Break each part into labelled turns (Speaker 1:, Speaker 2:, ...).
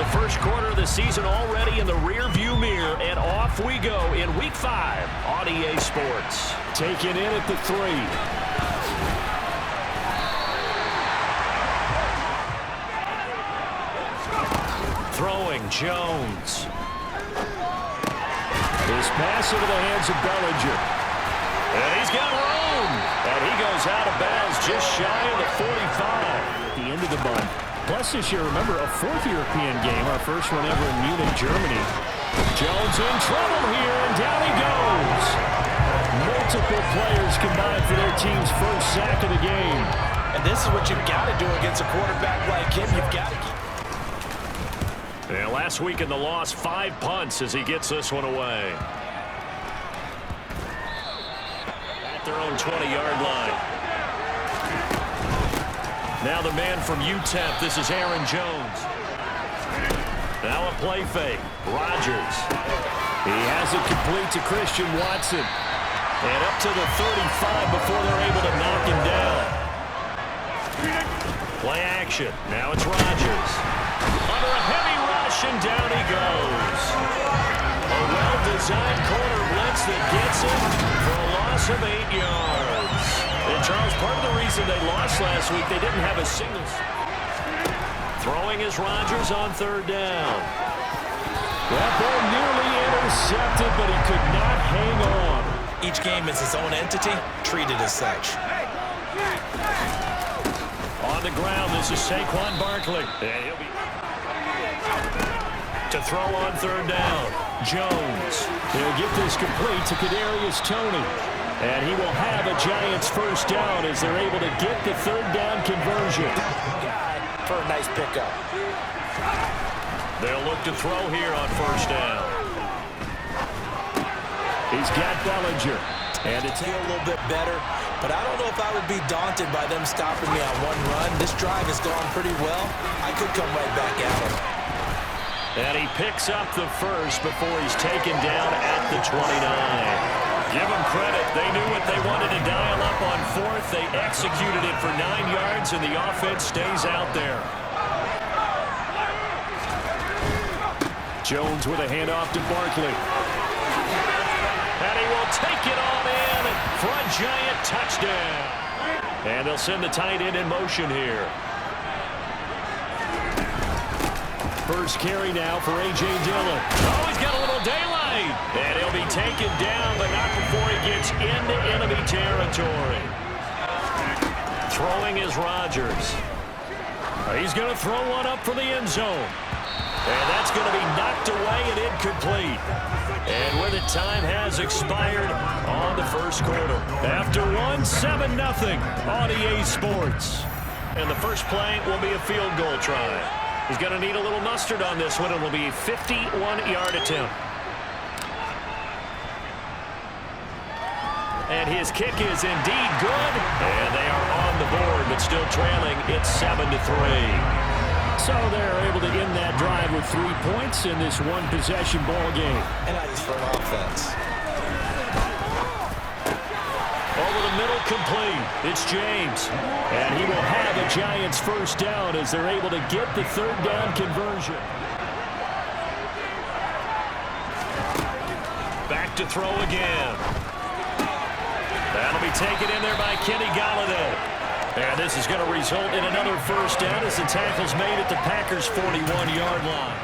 Speaker 1: The first quarter of the season already in the rear-view mirror, and off we go in Week 5 on EA Sports.
Speaker 2: Taken in at the 3.
Speaker 1: Throwing Jones.
Speaker 2: His pass into the hands of Bellinger.
Speaker 1: And he's got room. And he goes out of bounds just shy of the 45.
Speaker 2: At the end of the month. Plus this year, remember, a 4th European game, our first one ever in Munich, Germany. Jones in trouble here, and down he goes. Multiple players combined for their team's first sack of the game.
Speaker 3: And this is what you've got to do against a quarterback like him. You've got to keep.
Speaker 1: And last week in the loss, 5 punts as he gets this one away. At their own 20-yard line. Now the man from UTEP, this is Aaron Jones. Now a play fake, Rodgers.
Speaker 2: He has it complete to Christian Watson.
Speaker 1: And up to the 35 before they're able to knock him down. Play action, now it's Rodgers. Under a heavy rush, and down he goes. A well-designed corner blitz that gets him for a loss of 8 yards. And Charles, part of the reason they lost last week, they didn't have a single. Throwing is Rodgers on 3rd down.
Speaker 2: That ball nearly intercepted, but he could not hang on.
Speaker 3: Each game is its own entity, treated as such.
Speaker 1: On the ground, this is Saquon Barkley. And he'll be to throw on 3rd down. Jones.
Speaker 2: He'll get this complete to Kadarius Toney. And he will have a Giants first down as they're able to get the 3rd down conversion.
Speaker 3: For a nice pickup.
Speaker 1: They'll look to throw here on 1st down.
Speaker 2: He's got Bellinger. And it's
Speaker 3: a little bit better, but I don't know if I would be daunted by them stopping me on one run. This drive has gone pretty well. I could come right back at him.
Speaker 1: And he picks up the first before he's taken down at the 29. Give them credit. They knew what they wanted to dial up on 4th. They executed it for 9 yards, and the offense stays out there.
Speaker 2: Jones with a handoff to Barkley.
Speaker 1: And he will take it on in for a Giant touchdown. And they'll send the tight end in motion here.
Speaker 2: First carry now for A.J. Dillon.
Speaker 1: Oh, he's got a little daylight. And he'll be taken down, but not before he gets into enemy territory. Throwing is Rodgers. He's going to throw one up for the end zone. And that's going to be knocked away and incomplete. And with it, time has expired on the first quarter. After 7-0 on EA Sports. And the first play will be a field goal try. He's going to need a little mustard on this one. It will be a 51-yard attempt. And his kick is indeed good. And they are on the board, but still trailing. It's 7-3.
Speaker 2: So they're able to end that drive with 3 points in this one-possession ball game.
Speaker 3: And I just for an offense.
Speaker 1: Over the middle, complete. It's James. And he will have a Giants first down as they're able to get the 3rd down conversion. Back to throw again. That'll be taken in there by Kenny Golladay. And this is going to result in another first down as the tackle's made at the Packers' 41-yard line.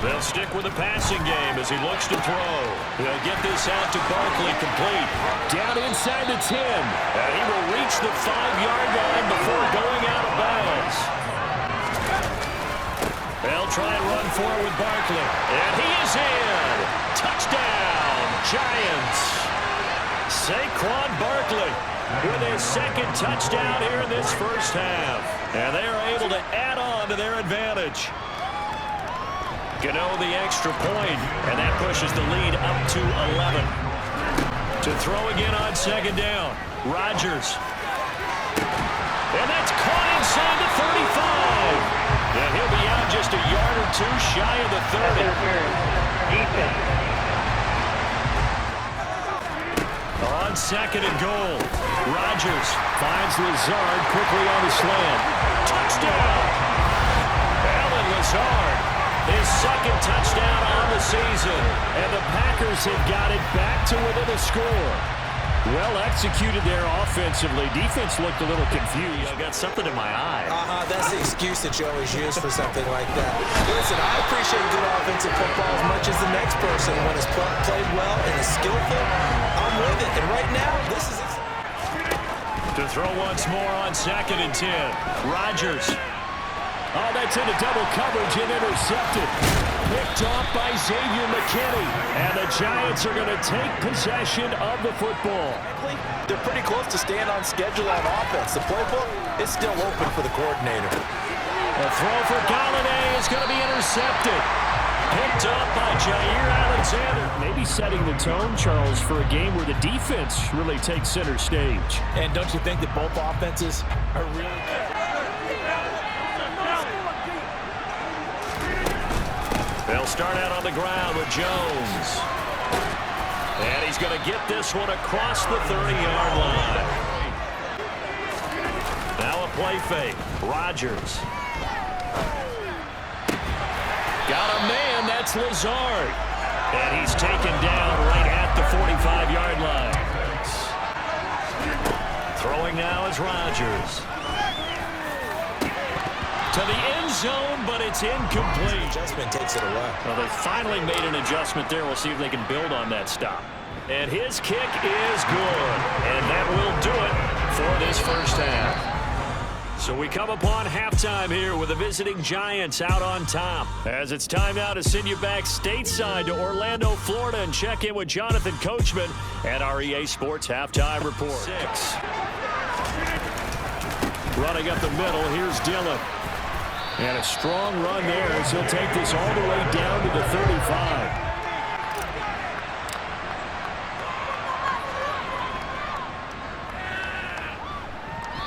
Speaker 1: They'll stick with the passing game as he looks to throw. He'll get this out to Barkley, complete.
Speaker 2: Down inside the 10.
Speaker 1: And he will reach the 5-yard line before going out of bounds. They'll try and run for it with Barkley. And he is in. Touchdown, Giants. Saquon Barkley with his 2nd touchdown here in this first half. And they are able to add on to their advantage. Gano the extra point, and that pushes the lead up to 11. To throw again on 2nd down, Rodgers. And that's caught inside the 35. And he'll be out just a yard or 2 shy of the 30. Defense. On 2nd and goal, Rodgers finds Lazard quickly on the slant. Touchdown! season.
Speaker 2: And the Packers have got it back to within a score. Well executed there offensively. Defense looked a little confused.
Speaker 1: I got something in my eye.
Speaker 3: That's the excuse that you always use for something like that. Listen, I appreciate good offensive football as much as the next person. When it's played well and is skillful, I'm with it. And right now, this is
Speaker 1: To throw once more on 2nd and 10. Rodgers.
Speaker 2: Oh, that's into double coverage and intercepted. Picked off by Xavier McKinney. And the Giants are going to take possession of the football.
Speaker 3: They're pretty close to staying on schedule on offense. The playbook is still open for the coordinator.
Speaker 1: A throw for Galladay is going to be intercepted. Picked up by Jair Alexander.
Speaker 2: Maybe setting the tone, Charles, for a game where the defense really takes center stage.
Speaker 3: And don't you think that both offenses are really good?
Speaker 1: They'll start out on the ground with Jones. And he's going to get this one across the 30-yard line. Now a play fake. Rodgers. Got a man, that's Lazard. And he's taken down right at the 45-yard line. Throwing now is Rodgers. To the end zone, but it's incomplete.
Speaker 3: Adjustment takes it away.
Speaker 1: Well, they finally made an adjustment there. We'll see if they can build on that stop. And his kick is good. And that will do it for this first half. So we come upon halftime here with the visiting Giants out on top. As it's time now to send you back stateside to Orlando, Florida, and check in with Jonathan Coachman at our EA Sports Halftime Report. 6.
Speaker 2: Running up the middle, here's Dillon. And a strong run there as he'll take this all the way down to the 35.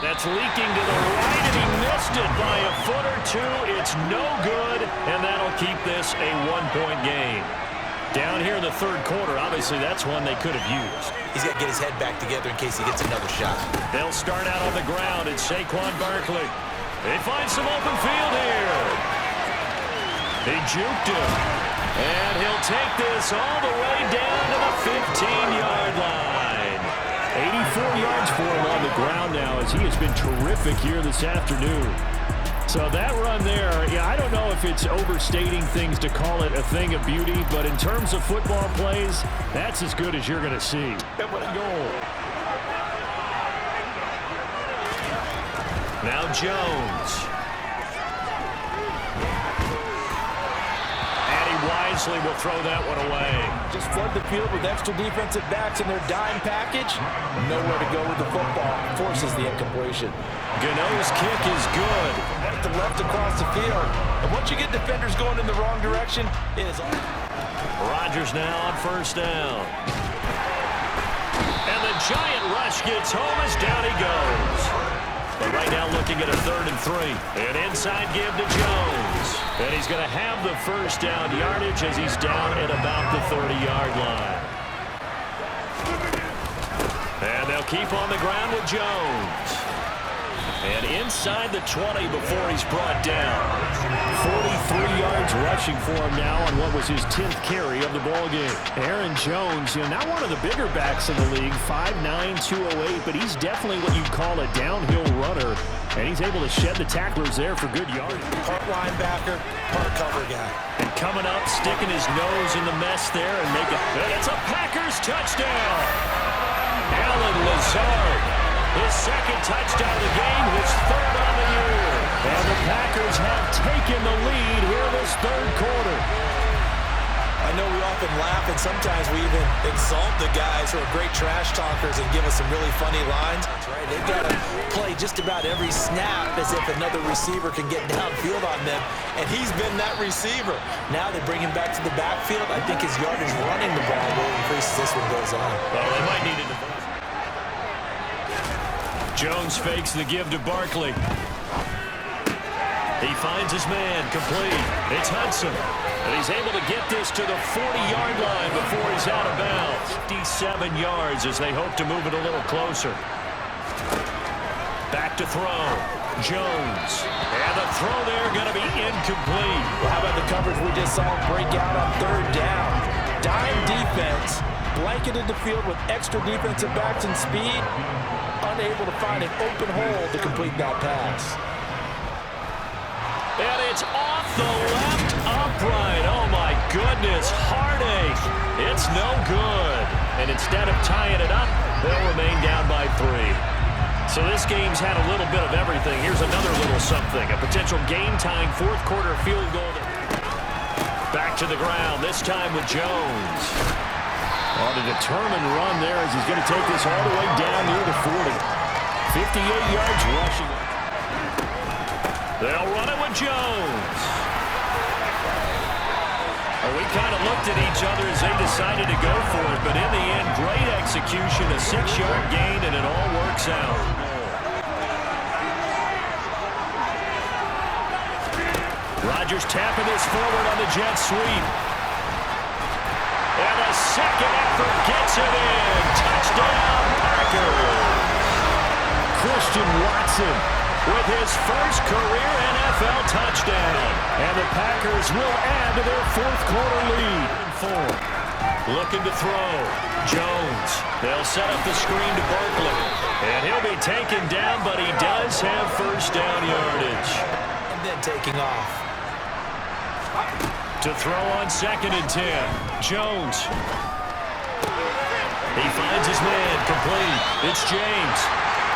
Speaker 1: That's leaking to the right, and he missed it by a foot or two. It's no good, and that'll keep this a one-point game. Down here in the third quarter, obviously that's one they could have used.
Speaker 3: He's got to get his head back together in case he gets another shot.
Speaker 1: They'll start out on the ground. It's Saquon Barkley. They find some open field here. He juked him. And he'll take this all the way down to the 15-yard line.
Speaker 2: 84 yards for him on the ground now as he has been terrific here this afternoon. So that run there, yeah, I don't know if it's overstating things to call it a thing of beauty, but in terms of football plays, that's as good as you're going to see. Goal.
Speaker 1: Now Jones. And he wisely will throw that one away.
Speaker 3: Just flood the field with extra defensive backs in their dime package. Nowhere to go with the football. Forces the incompletion.
Speaker 1: Gano's kick is good.
Speaker 3: Right to left across the field. And once you get defenders going in the wrong direction, it is on.
Speaker 1: Rodgers now on first down. And the giant rush gets home as down he goes. But right now looking at a 3rd and 3. An inside give to Jones. And he's going to have the first down yardage as he's down at about the 30-yard line. And they'll keep on the ground with Jones. And inside the 20 before he's brought down.
Speaker 2: 43 yards rushing for him now on what was his 10th carry of the ballgame. Aaron Jones, you know, not one of the bigger backs in the league, 5'9", 208, but he's definitely what you'd call a downhill runner. And he's able to shed the tacklers there for good yardage.
Speaker 3: Part linebacker, part cover guy.
Speaker 1: And coming up, sticking his nose in the mess there and make it. It's a Packers touchdown. Alan Lazard. His second touchdown of the game, his 3rd on the year. And the Packers have taken the lead here in this 3rd quarter.
Speaker 3: I know we often laugh, and sometimes we even exalt the guys who are great trash talkers and give us some really funny lines. That's right. They've got to play just about every snap as if another receiver can get downfield on them, and he's been that receiver. Now they bring him back to the backfield. I think his yardage running the ball will increase as this one goes on.
Speaker 1: Well, they might need it. Jones fakes the give to Barkley. He finds his man, complete. It's Hudson. And he's able to get this to the 40-yard line before he's out of bounds. 57 yards as they hope to move it a little closer. Back to throw. Jones. And the throw there going to be incomplete.
Speaker 3: Well, how about the coverage we just saw break out on third down? Dime defense, blanketed the field with extra defensive backs and speed, unable to find an open hole to complete that pass.
Speaker 1: And it's off the left upright. Oh, my goodness. Heartache. It's no good. And instead of tying it up, they'll remain down by 3. So this game's had a little bit of everything. Here's another little something. A potential game-tying fourth-quarter field goal. Back to the ground, this time with Jones.
Speaker 2: On a determined run there as he's going to take this all the way down near the 40. 58 yards rushing.
Speaker 1: They'll run it with Jones. Well, we kind of looked at each other as they decided to go for it, but in the end, great execution, a 6-yard gain, and it all works out. Rodgers tapping this forward on the jet sweep. And a second effort gets it in. Touchdown, Packers.
Speaker 2: Christian Watson
Speaker 1: with his first career NFL touchdown.
Speaker 2: And the Packers will add to their fourth-quarter lead.
Speaker 1: 4. Looking to throw. Jones. They'll set up the screen to Barkley. And he'll be taken down, but he does have first down yardage.
Speaker 3: And then taking off.
Speaker 1: To throw on 2nd and 10. Jones. He finds his man, complete. It's James.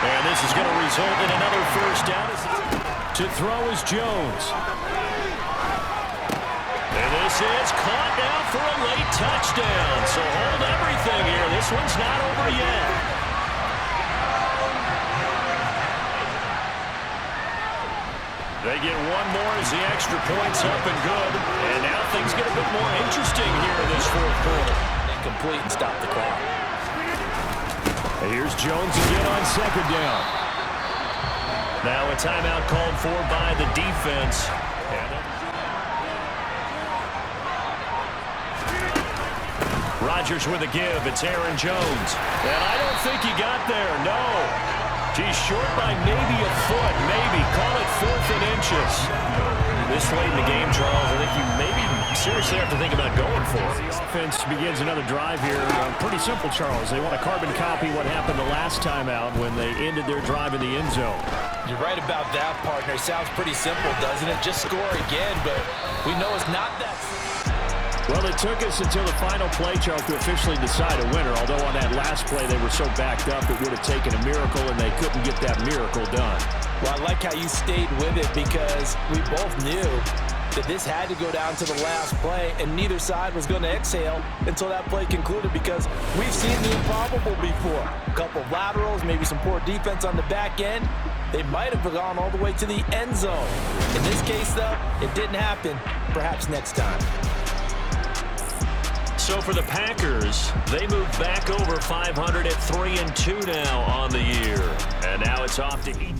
Speaker 1: And this is going to result in another first down.
Speaker 2: To throw is Jones.
Speaker 1: And this is caught now for a late touchdown. So hold everything here. This one's not over yet. They get one more as the extra point's up and good. And now things get a bit more interesting here in this fourth quarter.
Speaker 3: Incomplete and stop the clock.
Speaker 2: And here's Jones again on 2nd down.
Speaker 1: Now a timeout called for by the defense. Rodgers with a give. It's Aaron Jones. And I don't think he got there. No. He's short by maybe a foot. Maybe. Call it 4th and inches. This late in the game, Charles, I think you maybe seriously have to think about going for it.
Speaker 2: The offense begins another drive here. Pretty simple, Charles. They want to carbon copy what happened the last time out when they ended their drive in the end zone.
Speaker 3: You're right about that, partner. Sounds pretty simple, doesn't it? Just score again, but we know it's not that.
Speaker 2: Well, it took us until the final play, Charles, to officially decide a winner. Although on that last play they were so backed up it would have taken a miracle, and they couldn't get that miracle done.
Speaker 3: Well, I like how you stayed with it because we both knew that this had to go down to the last play, and neither side was going to exhale until that play concluded because we've seen the improbable before. A couple of laterals, maybe some poor defense on the back end. They might have gone all the way to the end zone. In this case, though, it didn't happen. Perhaps next time.
Speaker 1: So for the Packers, they move back over 500 at 3-2 now on the year. And now it's off to eat.